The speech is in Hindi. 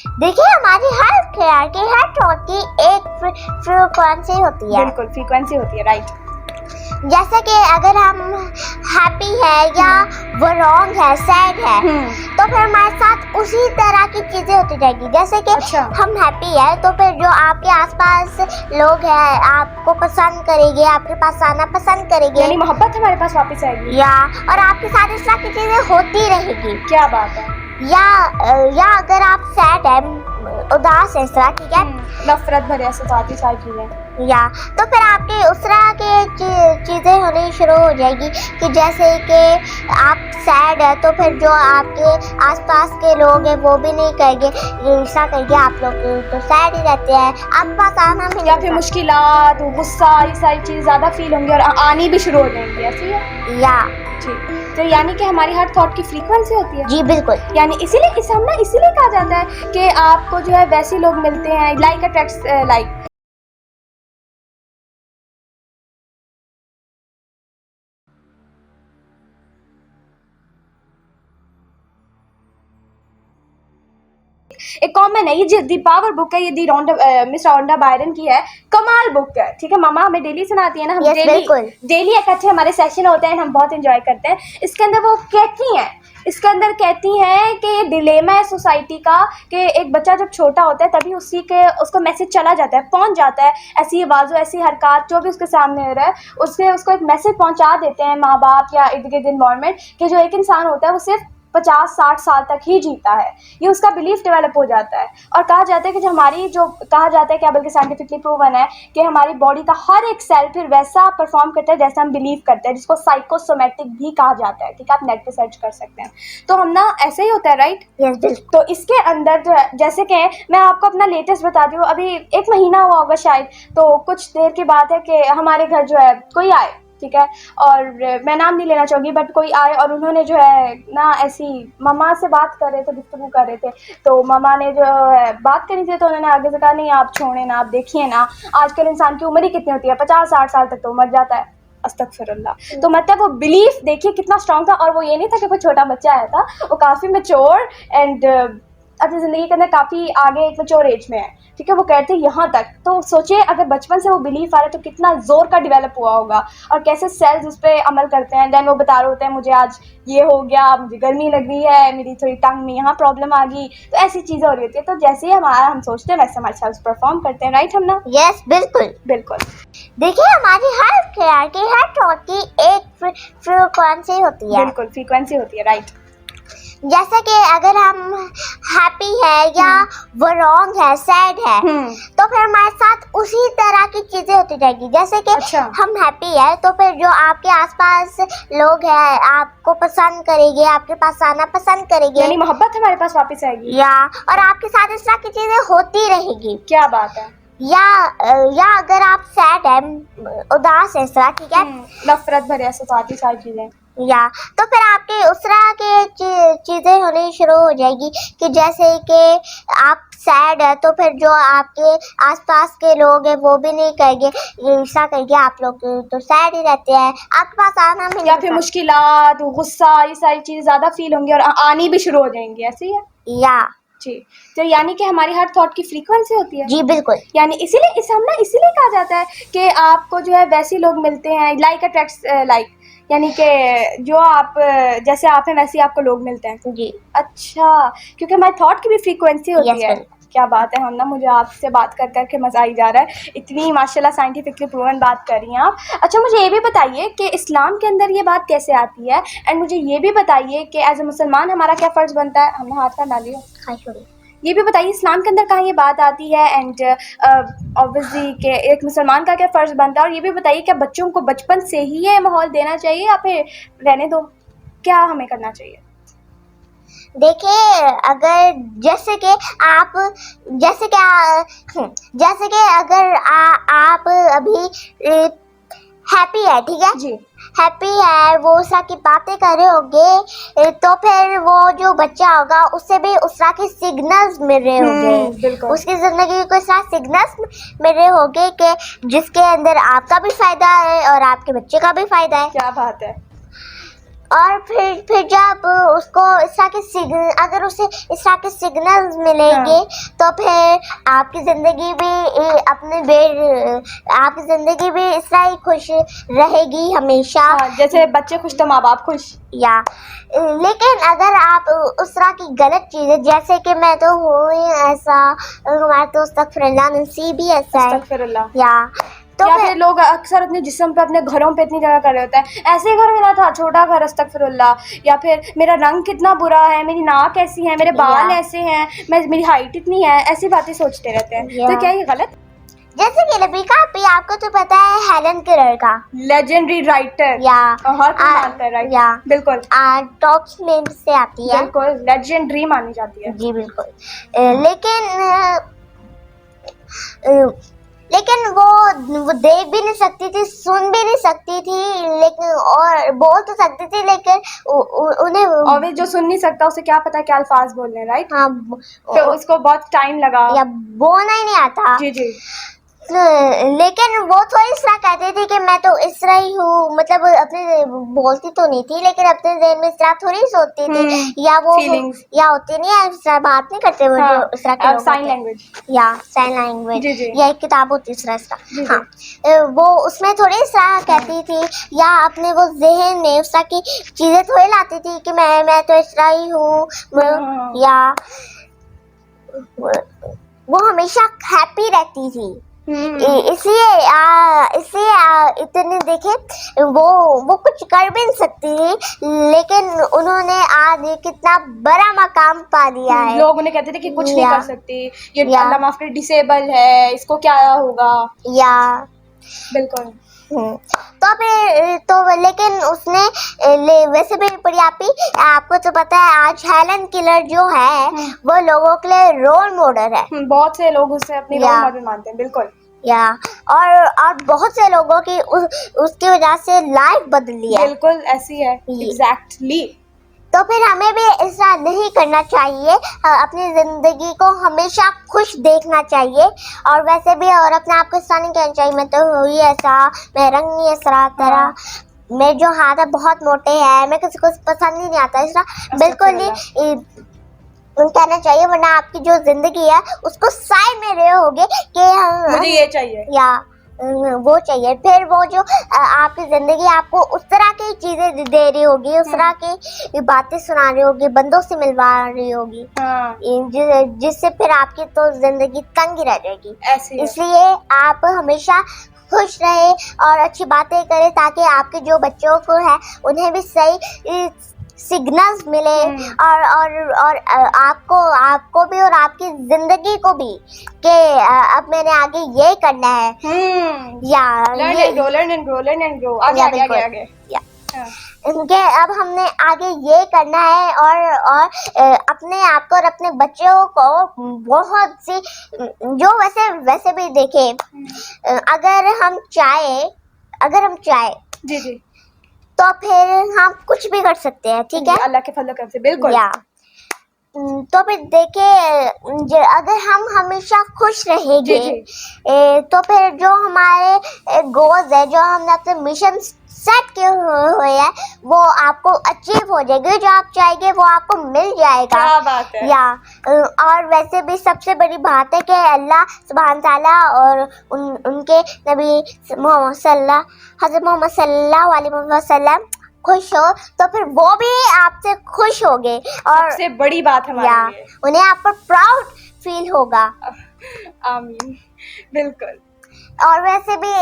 देखिए हमारी हर ख्याल की हर थॉट की एक फ्रीक्वेंसी होती है। बिल्कुल फ्रीक्वेंसी होती है, राइट। जैसे कि अगर हम हैप्पी है या वो रॉन्ग है, सैड है, तो फिर हमारे साथ उसी तरह की चीजें होती जाएगी। जैसे कि अच्छा। हम हैप्पी है तो फिर जो आपके आसपास लोग हैं आपको पसंद करेंगे, आपके पास आना पसंद करेंगे, यानी मोहब्बत हमारे पास वापस आएगी। या और आपके साथ इस तरह की चीजें होती रहेगी। क्या बात है। या अगर आप सैड है, उदास है, इस तरह ठीक है, नफरत भरे ऐसे सारी चीजें, या तो फिर आपके उस तरह की चीजें होनी शुरू हो जाएगी कि जैसे कि आप सैड है तो फिर जो आपके आसपास के लोग हैं वो भी नहीं कहेंगे, ये ऐसा कहेंगे आप लोग तो सैड ही रहते हैं, आपके पास आना भी या फिर मुश्किलात, गुस्सा, ये सारी चीज़ ज़्यादा फील होंगी और आनी भी शुरू हो जाएंगी, ऐसी है। या जी, तो यानी कि हमारी हर थॉट की फ्रीक्वेंसी होती है। जी बिल्कुल। यानी इसीलिए कहा जाता है कि आपको जो है वैसे लोग मिलते हैं, लाइक अट्रैक्ट्स लाइक। एक कॉमन है, ये दी पावर बुक है, ये दी मिस रॉन्डा बायरन की है, कमाल बुक है, ठीक है। मामा हमें डेली सुनाती है ना, हम डेली इकट्ठे हमारे सेशन होते हैं, हम बहुत एंजॉय करते हैं। इसके अंदर वो कहती हैं कि ये डिलेमा है सोसाइटी का कि एक बच्चा जब छोटा होता है तभी उसको मैसेज चला जाता है, पहुंच जाता है, ऐसी आवाज़ों, ऐसी हरकत जो भी उसके सामने हो रहा है उसको एक मैसेज पहुंचा देते हैं माँ बाप या इर्द गिर्द एनवायरनमेंट कि जो एक इंसान होता है वो सिर्फ 50-60 साल तक ही जीता है। ये उसका बिलीफ डेवलप हो जाता है और कहा जाता है कि कहा जाता है, क्या बल्कि साइंटिफिकली प्रूवन है कि हमारी बॉडी का हर एक सेल फिर वैसा परफॉर्म करता है जैसा हम बिलीव करते हैं, जिसको साइकोसोमेटिक भी कहा जाता है, ठीक है। आप नेट पे सर्च कर सकते हैं। तो हम ना ऐसे ही होता है, राइट। तो इसके अंदर जो है, जैसे कि मैं आपको अपना लेटेस्ट बता दूँ, अभी 1 महीना हुआ होगा शायद, तो कुछ देर की बात है कि हमारे घर जो है कोई आए, ठीक है, और मैं नाम नहीं लेना चाहूँगी, बट कोई आए और उन्होंने जो है ना ऐसी मम्मा से बात कर रहे थे, गुफ्तगू कर रहे थे, तो मम्मा ने जो है बात करी थी तो उन्होंने आगे से कहा, नहीं आप छोड़े ना, आप देखिए ना आजकल इंसान की उम्र ही कितनी होती है, 50-60 साल तक तो मर जाता है। अस्तगफिरुल्लाह। तो मतलब वो बिलीफ देखिए कितना स्ट्रॉन्ग था, और वो ये नहीं था कि कोई छोटा बच्चा आया था, वो काफ़ी मैच्योर एंड अपनी ज़िंदगी के अंदर काफ़ी आगे एक मैच्योर एज में है, ठीक है। वो कहते हैं यहाँ तक, तो सोचिए अगर बचपन से वो बिलीफ आ रहा है तो कितना ज़ोर का डेवलप हुआ होगा और कैसे सेल्स उस पर अमल करते हैं। देन वो बता रहे होते हैं, मुझे आज ये हो गया, मुझे गर्मी लग रही है, मेरी थोड़ी टंग में यहाँ प्रॉब्लम आ गई, तो ऐसी चीज़ें हो रही होती है। तो जैसे ही हम सोचते हैं वैसे हमारे सेल्स परफॉर्म करते हैं, राइट हम ना। यस बिल्कुल बिल्कुल। देखिए हमारी हर ख्याल की हर थॉट की एक फ्रीक्वेंसी होती है। बिल्कुल फ्रीक्वेंसी होती है, राइट। जैसे कि अगर हम हैप्पी है या वो रॉन्ग है, सैड है, तो फिर हमारे साथ उसी तरह की चीजें होती जाएगी। जैसे कि हम हैप्पी है तो फिर जो आपके आसपास लोग हैं आपको पसंद करेंगे, आपके पास आना पसंद करेंगे, यानी मोहब्बत हमारे पास वापस आएगी। या और आपके साथ इस तरह की चीजें होती रहेगी। क्या बात है। या अगर आप सैड है, उदास है, इस तरह ठीक है, नफरत भरे ऐसे सारी चीजें, या तो फिर आपके उस तरह की चीजें होनी शुरू हो जाएगी कि जैसे कि आप सैड है तो फिर जो आपके आसपास के लोग हैं वो भी नहीं कहेंगे, ये ऐसा कहेंगे आप लोग तो सैड ही रहते हैं, आपके पास आना भी, या फिर मुश्किलात, गुस्सा, ये सारी चीज़ ज़्यादा फील होंगी और आनी भी शुरू हो जाएंगी, ऐसी है। या जी, तो यानी कि हमारी हर थॉट की फ्रीक्वेंसी होती है। जी बिल्कुल। यानी इसीलिए कहा जाता है कि आपको जो है वैसे लोग मिलते हैं, लाइक अट्रैक्ट्स लाइक, यानी कि जो आप जैसे आप हैं वैसे ही आपको लोग मिलते हैं। जी अच्छा, क्योंकि हमारी थॉट की भी फ्रीक्वेंसी होती है। बिल्कुल। क्या बात है, हम ना, मुझे आपसे बात कर करके मज़ा ही जा रहा है, इतनी माशाल्लाह साइंटिफिकली प्रूवन बात कर रही हैं आप। अच्छा, मुझे ये भी बताइए कि इस्लाम के अंदर ये बात कैसे आती है, एंड मुझे ये भी बताइए कि एज ए मुसलमान हमारा क्या फ़र्ज़ बनता है। हमने हाथ का डालिए, ये भी बताइए इस्लाम के अंदर कहाँ ये बात आती है, एंड ऑब्वियसली कि एक मुसलमान का क्या फ़र्ज़ बनता है, और ये भी बताइए क्या बच्चों को बचपन से ही ये माहौल देना चाहिए या फिर रहने दो, क्या हमें करना चाहिए। देखिए अगर जैसे कि अगर आप अभी हैप्पी है, ठीक है जी, हैप्पी है, वो उस तरह की बातें कर रहे होंगे तो फिर वो जो बच्चा होगा उससे भी उस तरह के सिग्नल्स मिल रहे होंगे, उसकी जिंदगी को इस तरह सिग्नल्स मिल रहे होंगे कि जिसके अंदर आपका भी फायदा है और आपके बच्चे का भी फायदा है। क्या बात है। और फिर जब उसको इस तरह के सिग्नल, अगर उसे इस तरह के सिग्नल्स मिलेंगे तो फिर आपकी जिंदगी भी आपकी जिंदगी भी इस तरह ही खुश रहेगी हमेशा। जैसे बच्चे खुश तो माँ बाप खुश। या लेकिन अगर आप उस तरह की गलत चीजें, जैसे कि मैं तो हूँ ही ऐसा, हमारे तो अस्तगफिरुल्लाह नसीब ही ऐसा है, अस्तगफिरुल्लाह। तो या फिर लोग अक्सर अपने जिस्म पे, अपने घरों पे इतनी जगह कर रहे होते हैं, ऐसे घर मिला था छोटा घर, अस्तगफिरुल्लाह, या फिर मेरा रंग कितना बुरा है, मेरी नाक ऐसी है, मेरे बाल ऐसे हैं, मेरी हाइट इतनी है, ऐसी बातें सोचते रहते हैं। तो क्या ये गलत? जैसे कि लबीका आपको तो पता है हेलन केलर का, लेजेंडरी राइटर, या हर कोई मानता है, राइट? या बिल्कुल, टॉप नेम से आती है, बिल्कुल लेजेंडरी मानी जाती है जी बिल्कुल। लेकिन वो देख भी नहीं सकती थी, सुन भी नहीं सकती थी, लेकिन और बोल तो सकती थी, लेकिन उन्हें और वे जो सुन नहीं सकता उसे क्या पता क्या अल्फाज बोलने, राइट? हाँ, तो उसको बहुत टाइम लगा, या बोलना ही नहीं आता। जी जी। लेकिन वो थोड़ी इस तरह कहती थी कि मैं तो इस तरह ही हूँ, मतलब अपने बोलती तो नहीं थी, लेकिन अपने ज़हन में इस तरह थोड़ी सोचती थी, या वो या होती नहीं है, इस तरह बात नहीं करते वो, जो इस तरह के साइन लैंग्वेज, या साइन लैंग्वेज, या एक किताब होती है इस तरह। हाँ, वो उसमें थोड़ी इस तरह कहती थी, या अपने वो ज़हन में उस तरह की चीज़ें थोड़ी लाती थी कि मैं तो इस तरह ही हूँ, या वो हमेशा हैप्पी रहती थी। इसलिए इतने देखे वो कुछ कर भी नहीं सकती थी, लेकिन उन्होंने आज कितना बड़ा मकाम पा लिया है। लोग उन्हें कहते थे कि कुछ नहीं कर सकती, ये अल्लाह माफ करे डिसेबल है, इसको क्या होगा, या बिल्कुल। लेकिन उसने वैसे भी पढ़ी आपको तो पता है, आज हेलन केलर जो है वो लोगों के लिए रोल मॉडल है, बहुत से लोग उससे अपनी रोल मॉडल मानते हैं, बिल्कुल। या और बहुत से लोगों की उसकी वजह से लाइफ बदली है, बिल्कुल ऐसी है, एग्जैक्टली। तो फिर हमें भी ऐसा नहीं करना चाहिए, अपनी जिंदगी को हमेशा खुश देखना चाहिए, और वैसे भी और अपने आप को ऐसा नहीं कहना चाहिए मैं तो हूँ ही ऐसा, मैं रंग नहीं ऐसा तरह, मेरे जो हाथ है बहुत मोटे हैं, मैं किसी को पसंद ही नहीं आता, ऐसा बिल्कुल ही कहना चाहिए, वरना आपकी जो जिंदगी है उसको साइड में रहोगे कि मुझे ये चाहिए, या वो चाहिए, फिर वो जो आपकी जिंदगी आपको उस तरह की चीजें दे रही होगी, उस तरह की बातें सुना रही होगी, बंदों से मिलवा रही होगी, जिससे फिर आपकी तो जिंदगी तंग ही रह जाएगी। इसलिए आप हमेशा खुश रहे और अच्छी बातें करें, ताकि आपके जो बच्चों को है उन्हें भी सही सिग्नल्स मिले, और आपको भी और आपकी जिंदगी को भी, कि अब मैंने आगे ये करना है, या लर्न एंड ग्रो, आगे इनके अब हमने आगे ये करना है, और अपने आप को और अपने बच्चों को बहुत सी, जो वैसे भी देखें, अगर हम चाहे जी जी, तो फिर हम कुछ भी कर सकते हैं, ठीक है, अल्लाह के फजल करम से, बिल्कुल। या तो फिर देखिए, अगर हम हमेशा खुश रहेंगे, तो फिर जो हमारे गोल्स है, जो हमने अपने मिशन सेट किए हुए हैं, वो आपको अचीव हो जाएंगे, जो आप चाहेंगे वो आपको मिल जाएगा। क्या बात है। या और वैसे भी सबसे बड़ी बात है कि अल्लाह सुब्हान ताला और उनके नबी हज़रत मोहम्मद सल्लल्लाहु अलैहि वसल्लम खुश हो, तो फिर वो भी आपसे खुश होंगे, और सबसे बड़ी बात हमारे लिए, उन्हें आप पर प्राउड फील होगा। आमीन, बिल्कुल। और वैसे भी